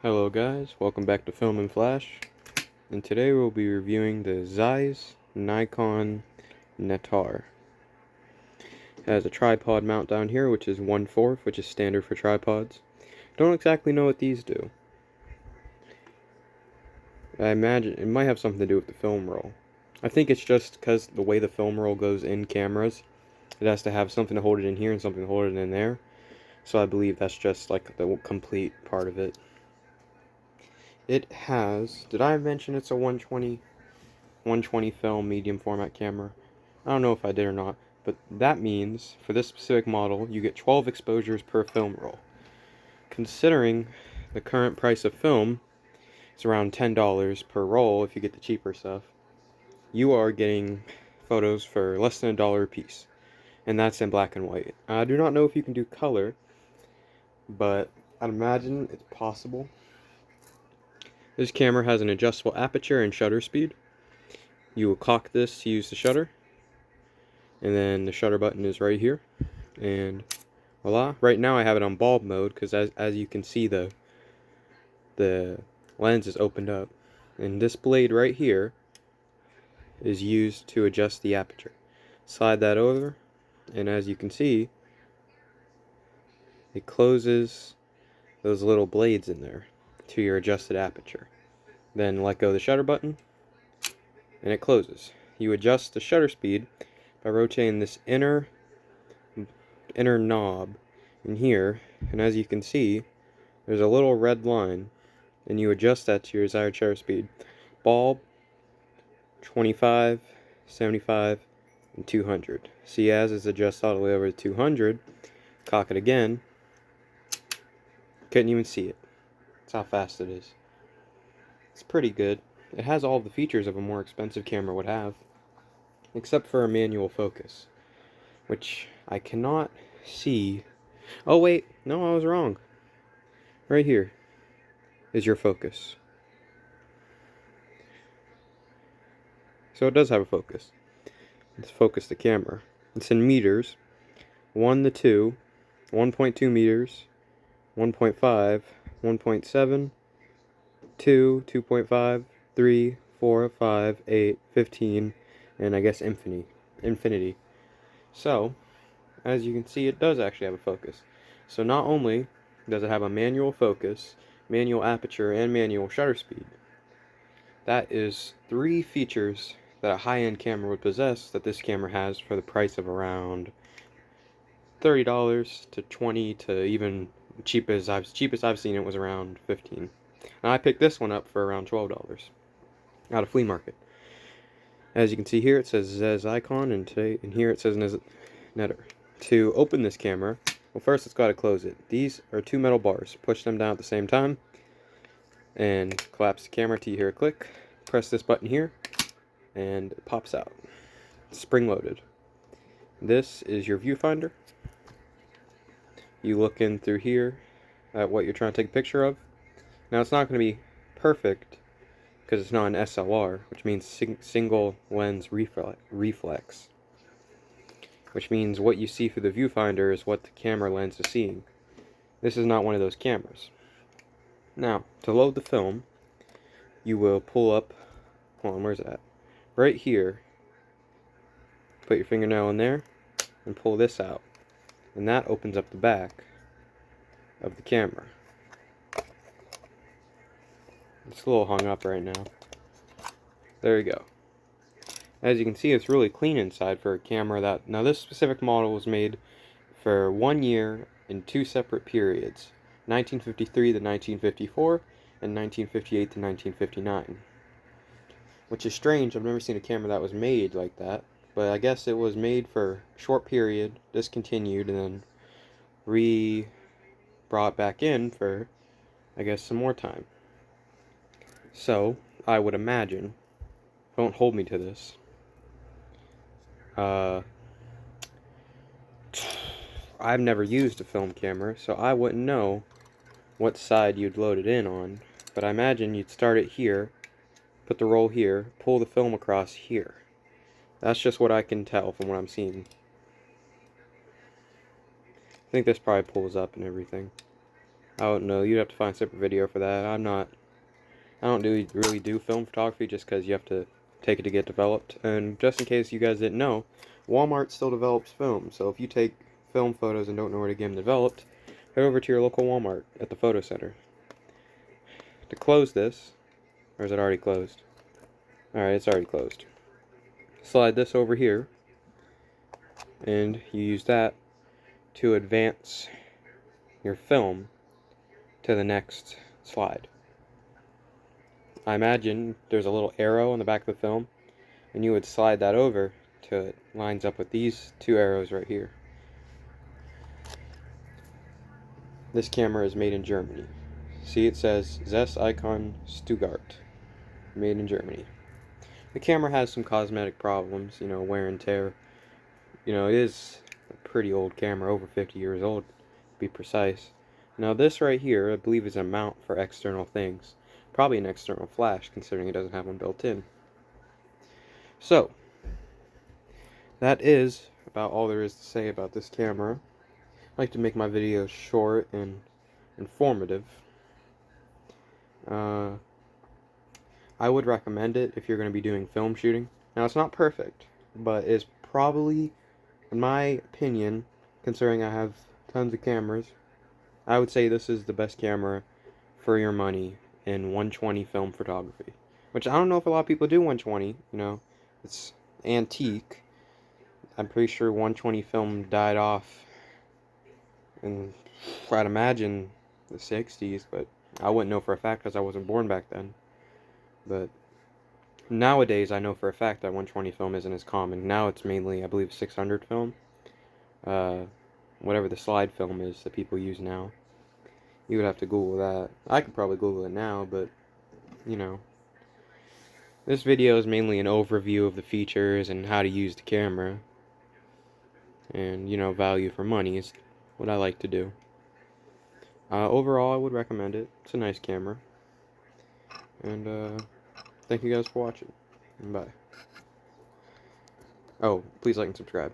Hello guys, welcome back to Film and Flash, and today we'll be reviewing the Zeiss Nikon Nettar. It has a tripod mount down here, which is 1/4, which is standard for tripods. Don't exactly know what these do. I imagine it might have something to do with the film roll. I think it's just because the way the film roll goes in cameras, it has to have something to hold it in here and something to hold it in there. So I believe that's just like the complete part of it. It has, did I mention it's a 120 film medium format camera? I don't know if I did or not, but that means for this specific model you get 12 exposures per film roll. Considering the current price of film is around $10 per roll if you get the cheaper stuff, you are getting photos for less than $1 a piece, and that's in black and white. I do not know if you can do color, but I'd imagine it's possible. This camera has an adjustable aperture and shutter speed. You will cock this to use the shutter, and then the shutter button is right here, and voila. Right now I have it on bulb mode because as you can see, the lens is opened up, and this blade right here is used to adjust the aperture. Slide that over, and as you can see, it closes those little blades in there to your adjusted aperture. Then let go of the shutter button, and it closes. You adjust the shutter speed by rotating this inner knob in here, and as you can see, there's a little red line, and you adjust that to your desired shutter speed. Bulb, 25, 75, and 200. See, as it's adjusted all the way over to 200, cock it again, couldn't even see it. That's how fast it is. It's pretty good. It has all the features of a more expensive camera would have, except for a manual focus, which I cannot see. Oh wait, no, I was wrong. Right here is your focus. So it does have a focus. Let's focus the camera. It's in meters. 1 to 2, 1.2 meters, 1.5, 1.7, 2, 2.5, 3, 4, 5, 8, 15, and I guess infinity. So, as you can see, it does actually have a focus. So not only does it have a manual focus, manual aperture, and manual shutter speed, that is 3 features that a high-end camera would possess that this camera has for the price of around $30 to $20 to even cheapest I've seen it was around $15. Now I picked this one up for around $12 out of flea market. As you can see here, it says Zeiss Ikon, and here it says Nettar. To open this camera, well, first it's got to close it. These are 2 metal bars. Push them down at the same time and collapse the camera till you hear a click. Press this button here, and it pops out. Spring loaded. This is your viewfinder. You look in through here at what you're trying to take a picture of. Now it's not going to be perfect because it's not an SLR, which means single lens reflex, which means what you see through the viewfinder is what the camera lens is seeing. This is not one of those cameras. Now, to load the film, you will pull up, hold on, where's that? Right here, put your fingernail in there, and pull this out. And that opens up the back of the camera. It's a little hung up right now. There you go. As you can see, it's really clean inside for a camera that... Now, this specific model was made for 1 year in 2 separate periods. 1953 to 1954, and 1958 to 1959. Which is strange. I've never seen a camera that was made like that. But I guess it was made for a short period, discontinued, and then brought back in for, I guess, some more time. So, I would imagine, don't hold me to this, I've never used a film camera, so I wouldn't know what side you'd load it in on, but I imagine you'd start it here, put the roll here, pull the film across here. That's just what I can tell from what I'm seeing. I think this probably pulls up and everything. I don't know. You'd have to find a separate video for that. I don't really do film photography just because you have to take it to get developed. And just in case you guys didn't know, Walmart still develops film. So if you take film photos and don't know where to get them developed, head over to your local Walmart at the photo center. To close this, or is it already closed? Alright, it's already closed. Slide this over here, and you use that to advance your film to the next slide. I imagine there's a little arrow on the back of the film, and you would slide that over till it lines up with these two arrows right here. This camera is made in Germany. See, it says Zeiss Ikon Stuttgart, made in Germany. The camera has some cosmetic problems, wear and tear. It is a pretty old camera, over 50 years old, to be precise. Now this right here, I believe, is a mount for external things. Probably an external flash, considering it doesn't have one built in. So, that is about all there is to say about this camera. I like to make my videos short and informative. I would recommend it if you're going to be doing film shooting. Now, it's not perfect, but it's probably, in my opinion, considering I have tons of cameras, I would say this is the best camera for your money in 120 film photography. Which I don't know if a lot of people do 120, it's antique. I'm pretty sure 120 film died off in, I'd imagine, the 60s, but I wouldn't know for a fact because I wasn't born back then. But nowadays, I know for a fact that 120 film isn't as common. Now it's mainly, I believe, 600 film. Whatever the slide film is that people use now. You would have to Google that. I could probably Google it now, but, this video is mainly an overview of the features and how to use the camera. And, value for money is what I like to do. Overall, I would recommend it. It's a nice camera. And, thank you guys for watching. Bye. Oh, please like and subscribe.